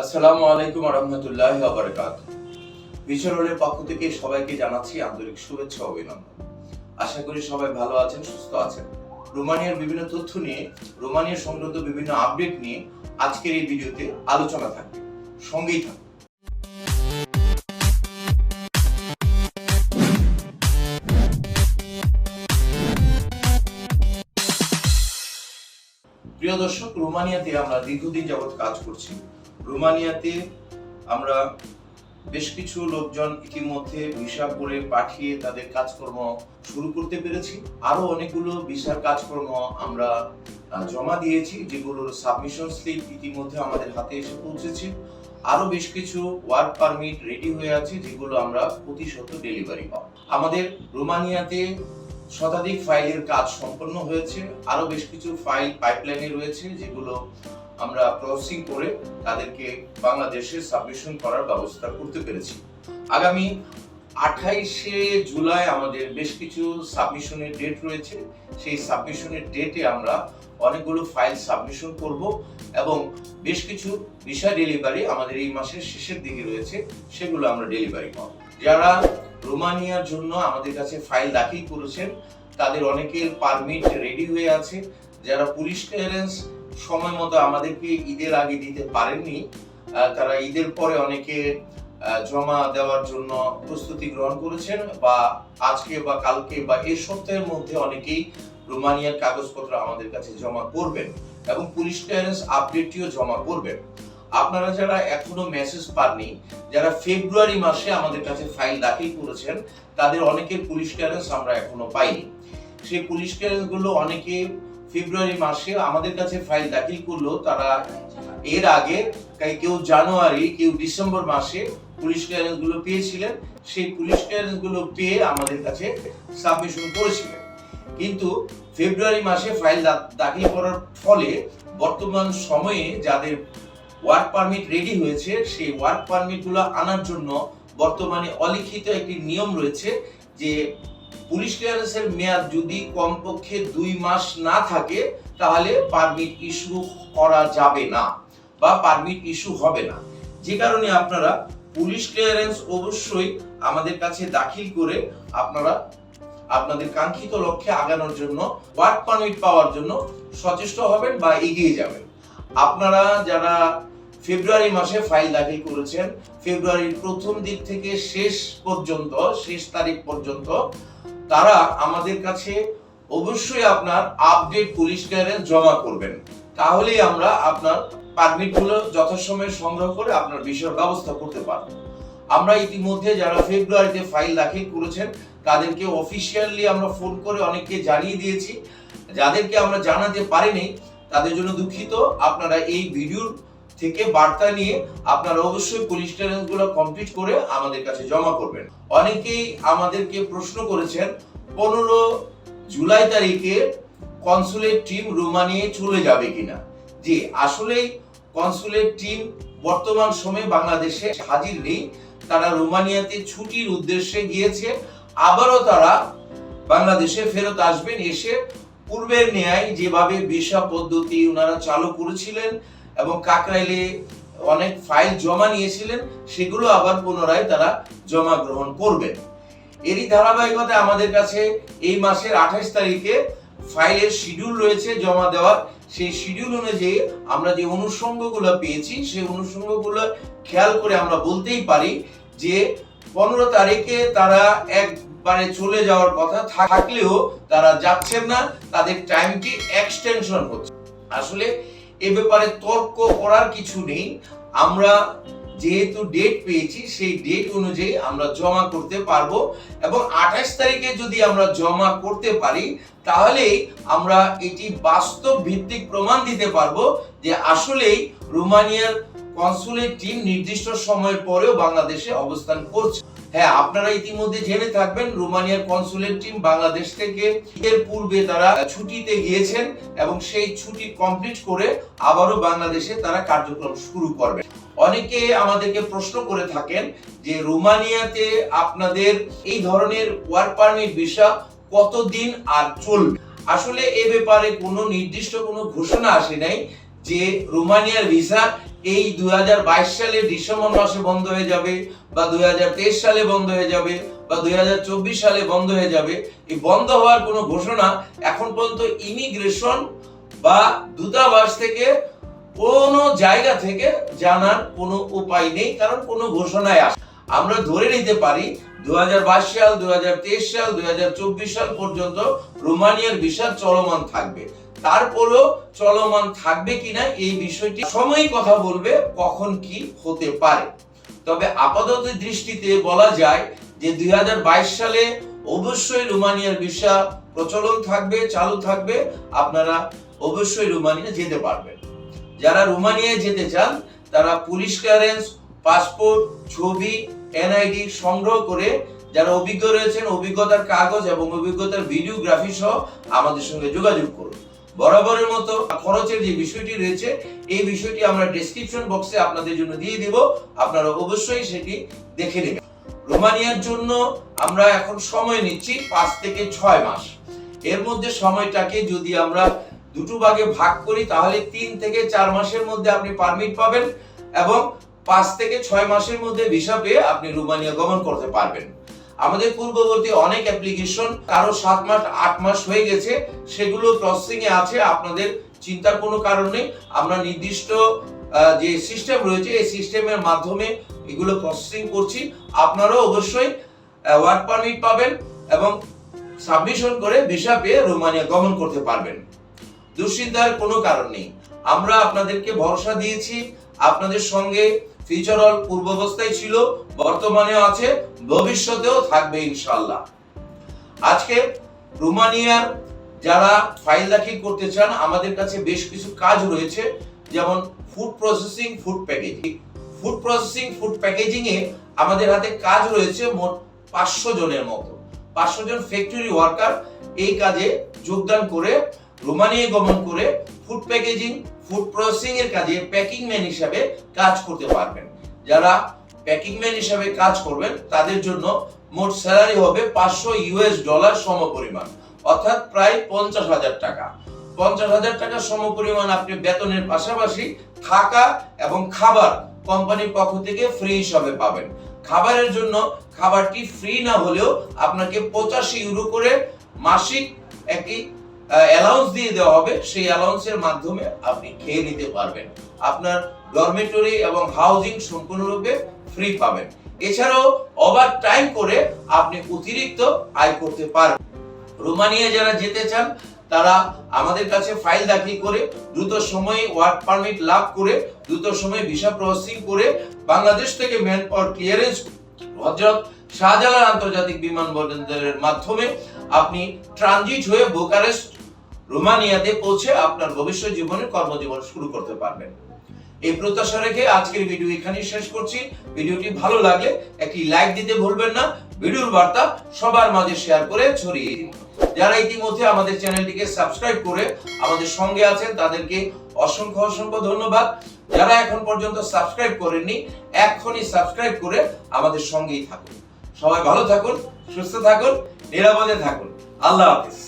আসসালামু আলাইকুম ওয়া রাহমাতুল্লাহি ওয়া বারাকাতুহু। ফিউচারওয়ার্ল্ডের পক্ষ থেকে সবাইকে জানাচ্ছি আন্তরিক শুভেচ্ছা ও অভিনন্দন। আশা করি সবাই ভালো আছেন, সুস্থ আছেন। রোমানিয়ার বিভিন্ন তথ্য নিয়ে, রোমানিয়া সংক্রান্ত বিভিন্ন আপডেট নিয়ে আজকের এই ভিডিওতে আলোচনা থাকবে। সঙ্গেই থাকুন। প্রিয় দর্শক, রোমানিয়াতে আমরা দীর্ঘদিন যাবত কাজ করছি। রোমানিয়াতে আমরা বেশ কিছু লোকজন ইতিমধ্যে ভিসা করে পাঠিয়ে তাদের কাজকর্ম শুরু করতে পেরেছি। আরো অনেকগুলো ভিসার কাজকর্ম আমরা জমা দিয়েছি, যেগুলোর সাবমিশন স্লিপ ইতিমধ্যে আমাদের হাতে এসে পৌঁছেছে। আরো বেশ কিছু ওয়ার্ক পারমিট রেডি হয়ে আছে, যেগুলো আমরা প্রতিশত ডেলিভারি পাবো। আমাদের রোমানিয়াতে শতাধিক ফাইলের কাজ সম্পন্ন হয়েছে। আরো বেশ কিছু ফাইল পাইপলাইনে রয়েছে, যেগুলো আমরা প্রসেসিং করে তাদেরকে বাংলাদেশে সাবমিশন করার ব্যবস্থা করতে পেরেছি। আগামী 28শে জুলাই আমাদের বেশ কিছু সাবমিশনের ডেট রয়েছে। সেই সাবমিশনের ডেটে আমরা অনেকগুলো ফাইল সাবমিশন করব এবং বেশ কিছু ভিসা ডেলিভারি আমাদের এই মাসের শেষের দিকে রয়েছে, সেগুলো আমরা ডেলিভারি পাব। যারা রোমানিয়ার জন্য আমাদের কাছে ফাইল দাখিল করেছেন, তাদের অনেকের পারমিট রেডি হয়ে আছে। যারা পুলিশ ক্লিয়ারেন্স সময় মতো আমাদেরকে ঈদের আগে দিতে পারেননি, তারা ঈদের পরে অনেকে জমা দেওয়ার জন্য প্রস্তুতি গ্রহণ করেছেন, বা আজকে বা কালকে বা এই সপ্তাহের মধ্যে অনেকেই রোমানিয়ার কাগজপত্র আমাদের কাছে জমা করবেন এবং পুলিশ ক্লিয়ারেন্স আপডেটটিও জমা করবেন। আপনারা যারা এখনো মেসেজ পাননি, যারা ফেব্রুয়ারি মাসে আমাদের কাছে ফাইল দাখিল করেছেন, তাদের অনেকের পুলিশ ক্লিয়ারেন্স আমরা এখনো পাইনি। সেই পুলিশ ক্লিয়ারেন্স গুলো অনেকে ফেব্রুয়ারি মাসে আমাদের কাছে ফাইল দাখিল করলো, তারা এর আগে কেউ জানুয়ারি, কেউ ডিসেম্বর মাসে পুলিশ ক্লিয়ারেন্স গুলো পেয়েছিলেন। সেই পুলিশ ক্লিয়ারেন্স গুলো পেয়ে আমাদের কাছে সাবমিশন করেছিলেন, কিন্তু ফেব্রুয়ারি মাসে ফাইল দাখিল করার ফলে বর্তমান সময়ে যাদের ওয়ার্ক পারমিট রেডি হয়েছে, সেই ওয়ার্ক পারমিট গুলো আনার জন্য বর্তমানে অলিখিত একটি নিয়ম রয়েছে যে পুলিশ ক্লিয়ারেন্সের মেয়াদ যদি কমপক্ষে 2 মাস না থাকে, তাহলে পারমিট ইস্যু করা যাবে না বা পারমিট ইস্যু হবে না। যে কারণে আপনারা পুলিশ ক্লিয়ারেন্স অবশ্যই আমাদের কাছে দাখিল করে আপনারা আপনাদের কাঙ্ক্ষিত লক্ষ্যে আগানোর জন্য, ওয়ার্ক পারমিট পাওয়ার জন্য সচেষ্ট হবেন বা এগিয়ে যাবেন। আপনারা যারা ফেব্রুয়ারি মাসে ফাইল দাখিল করেছেন, ফেব্রুয়ারির প্রথম দিক থেকে শেষ তারিখ পর্যন্ত তারা আমাদের কাছে অবশ্যই আপনার আপডেট পুলিশ ক্লিয়ারেন্স জমা করবেন। তাহলেই আমরা আপনার পারমিটগুলো যথাসময়ে সংগ্রহ করে আপনার বিষয়ের ব্যবস্থা করতে পারব। আমরা ইতিমধ্যে যারা ফেব্রুয়ারিতে ফাইল দাখিল করেছেন, তাদেরকে অফিশিয়ালি আমরা ফোন করে অনেককে জানিয়ে দিয়েছি। যাদেরকে আমরা জানাতে পারিনি, তাদের জন্য দুঃখিত। আপনারা এই ভিডিওর থেকে বার্তা নিয়ে আপনারা অবশ্যই পুলিশ ক্লিয়ারেন্স গুলো কমপ্লিট করে আমাদের কাছে জমা করবেন। অনেকেই আমাদেরকে প্রশ্ন করেছেন 15 জুলাই তারিখে কনসুলেট টিম রোমানিয়ায় চলে যাবে কিনা। জি, আসলে কনসুলেট টিম বর্তমান সময়ে বাংলাদেশে হাজির নেই। তারা রোমানিয়াতে ছুটির উদ্দেশ্যে গিয়েছে। আবারও তারা বাংলাদেশে ফেরত আসবেন, এসে পূর্বের ন্যায় যেভাবে ভিসা পদ্ধতি ওনারা চালু করেছিলেন এবং কাকরাইলে অনেক ফাইল জমা নিয়েছিলেন, সেগুলো আবার পুনরায় তারা জমা গ্রহণ করবেন। এরই ধারাবাহিকতায় আমাদের কাছে এই মাসের 28 তারিখে ফাইলের শিডিউল রয়েছে জমা দেওয়ার। সেই শিডিউল অনুযায়ী আমরা যে অনুষঙ্গগুলো পেয়েছি, সেই অনুষঙ্গগুলো খেয়াল করে আমরা বলতেই পারি যে 15 তারিখে তারা একবারে চলে যাওয়ার কথা থাকলেও তারা যাচ্ছেন না, তাদের টাইমটি এক্সটেনশন হচ্ছে। আসলে এ ব্যাপারে তর্ক করার কিছু নেই। আমরা যেহেতু ডেট পেয়েছি, সেই ডেট অনুযায়ী আমরা জমা করতে পারবো এবং 28 তারিখে যদি আমরা জমা করতে পারি, তাহলে আমরা এটি বাস্তব ভিত্তিক প্রমাণ দিতে পারবো যে আসলেই রোমানিয়ার কনসুলেট টিম নির্দিষ্ট সময়ের পরেও বাংলাদেশে অবস্থান করছে। হ্যাঁ, আপনারা ইতিমধ্যে জেনে থাকবেন রোমানিয়ার কনসুলেট টিম বাংলাদেশ থেকে এর পূর্বে তারা ছুটিতে গিয়েছেন এবং সেই ছুটি কমপ্লিট করে আবারও বাংলাদেশে তারা কার্যক্রম শুরু করবে। অনেকে আমাদেরকে প্রশ্ন করে থাকেন যে রোমানিয়াতে আপনাদের এই ধরনের ওয়ার্ক পারমিট ভিসা কতদিন আর চলবে। আসলে এ ব্যাপারে কোনো নির্দিষ্ট কোনো ঘোষণা আসে নাই যে রোমানিয়ার ভিসা এই 2022 সালে ডিসেম্বর মাসে বন্ধ হয়ে যাবে বা 2023 সালে বন্ধ হয়ে যাবে বা 2024 সালে বন্ধ হয়ে যাবে, এই বন্ধ হওয়ার কোনো ঘোষণা এখন পর্যন্ত ইমিগ্রেশন বা দূতাবাস থেকে কোনো জায়গা থেকে জানার কোনো উপায় নেই, কারণ কোনো ঘোষণায় আসে। আমরা ধরে নিতে পারি 2022 সাল, 2023 সাল, 2024 সাল পর্যন্ত রোমানিয়ার ভিসা চলমান থাকবে। তারপরেও চলমান থাকবে কিনা এই বিষয়টি সময়ই কথা বলবে কখন কি হতে পারে। তবে আপাতত দৃষ্টিতে বলা যায় যে 2022 সালে অবশ্যই রোমানিয়ার ভিসা প্রচলন থাকবে, চালু থাকবে। আপনারা অবশ্যই রোমানিয়া যেতে পারবেন। যারা রোমানিয়ায় যেতে চান তারা পুলিশ ক্লিয়ারেন্স, পাসপোর্ট, ছবি, এনআইডি সংগ্রহ করে যারা অভিজ্ঞ রয়েছেন অভিজ্ঞতার কাগজ এবং অভিজ্ঞতার ভিডিওগ্রাফি সহ আমাদের সঙ্গে যোগাযোগ করুন। বরাবরের মতো খরচের যে বিষয়টি রয়েছে এই বিষয়টি আমরা ডেসক্রিপশন বক্সে আপনাদের জন্য দিয়ে দিব, আপনারা অবশ্যই সেটি দেখে নেবেন। রোমানিয়ার জন্য আমরা এখন সময় নিচ্ছি 5 থেকে 6 মাস। এর মধ্যে সময়টাকে যদি আমরা দুটো ভাগে ভাগ করি তাহলে 3 থেকে 4 মাসের মধ্যে আপনি পারমিট পাবেন এবং 5 থেকে 6 মাসের মধ্যে ভিসা পেয়ে আপনি রোমানিয়া গমন করতে পারবেন। আমাদের পূর্ববর্তী অনেক অ্যাপ্লিকেশন কারো 7 মাস 8 মাস হয়ে গেছে, সেগুলো প্রসেসিং এ আছে। আপনাদের চিন্তার কোনো কারণ নেই। আমরা নির্দিষ্ট যে সিস্টেম রয়েছে এই সিস্টেমের মাধ্যমে এগুলো প্রসেসিং করছি। আপনারাও অবশ্যই ওয়ার্ক পারমিট পাবেন এবং সাবমিশন করে ভিসা পেয়ে রোমানিয়া গমন করতে পারবেন। দুশ্চিন্তার কোনো কারণ নেই। আমরা আপনাদেরকে ভরসা দিয়েছি, আপনাদের সঙ্গে ফিউচারওয়ার্ল্ড পূর্বাবস্থায় ছিল, বর্তমানেও আছে, ভবিষ্যতেও থাকবে ইনশাআল্লাহ। আজকে রোমানিয়ার যারা ফাইল দাখিল করতে চান আমাদের কাছে বেশ কিছু কাজ রয়েছে, যেমন food processing, food packaging. Food processing, food packaging এ আমাদের হাতে কাজ রয়েছে মোট 500 জনের মতো। 500 জন ফ্যাক্টরি ওয়ার্কার এই কাজে যোগদান করে রোমানিয়া গমন করে ফুড প্যাকেজিং, ফুড প্রসেসিং এর কাজে প্যাকিং ম্যান হিসেবে কাজ করতে পারবেন। যারা প্যাকিং ম্যান হিসেবে কাজ করবেন তাদের জন্য মোট স্যালারি হবে $500 সমপরিমাণ, অর্থাৎ প্রায় 50,000 টাকা। 50,000 টাকা সমপরিমাণ আপনি বেতনের পাশাপাশি থাকা এবং খাবার কোম্পানির পক্ষ থেকে ফ্রি হিসাবে পাবেন। খাবারের জন্য খাবারটি ফ্রি না হলেও আপনাকে 85 ইউরো করে মাসিক একটি অ্যালাউন্স দিয়ে দেওয়া হবে। সেই অ্যালাউন্সের মাধ্যমে আপনি খেয়ে নিতে পারবেন। আপনার ডরমিটরি এবং হাউজিং সম্পূর্ণরূপে ফ্রি পাবেন। এছাড়াও ওভার টাইম করে আপনি অতিরিক্ত আয় করতে পারবেন। রোমানিয়া যারা যেতে চান তারা আমাদের কাছে ফাইল দাখিল করে দ্রুত সময়ে ওয়ার্ক পারমিট লাভ করে দ্রুত সময়ে ভিসা প্রসেসিং করে বাংলাদেশ থেকে man power clearance Hazrat Shahjalal আন্তর্জাতিক বিমানবন্দরের মাধ্যমে আপনি ট্রানজিট হয়ে বুকারেস্ট রোমানিয়াতে পৌঁছে আপনার ভবিষ্যৎ জীবনে কর্মজীবন শুরু করতে পারবেন। এই প্রত্যাশা রেখে আজকের ভিডিও এখানেই শেষ করছি। ভিডিওটি ভালো লাগলে একটি লাইক দিতে ভুলবেন না। ভিডিওর বার্তা সবার মাঝে শেয়ার করে ছড়িয়ে দিন। যারা ইতিমধ্যে আমাদের চ্যানেলটিকে সাবস্ক্রাইব করে আমাদের সঙ্গে আছেন তাদেরকে অসংখ্য অসংখ্য ধন্যবাদ। যারা এখন পর্যন্ত সাবস্ক্রাইব করেননি এখনই সাবস্ক্রাইব করে আমাদের সঙ্গেই থাকুন। সবাই ভালো থাকুন, সুস্থ থাকুন, নিরাপদে থাকুন। আল্লাহ হাফেজ।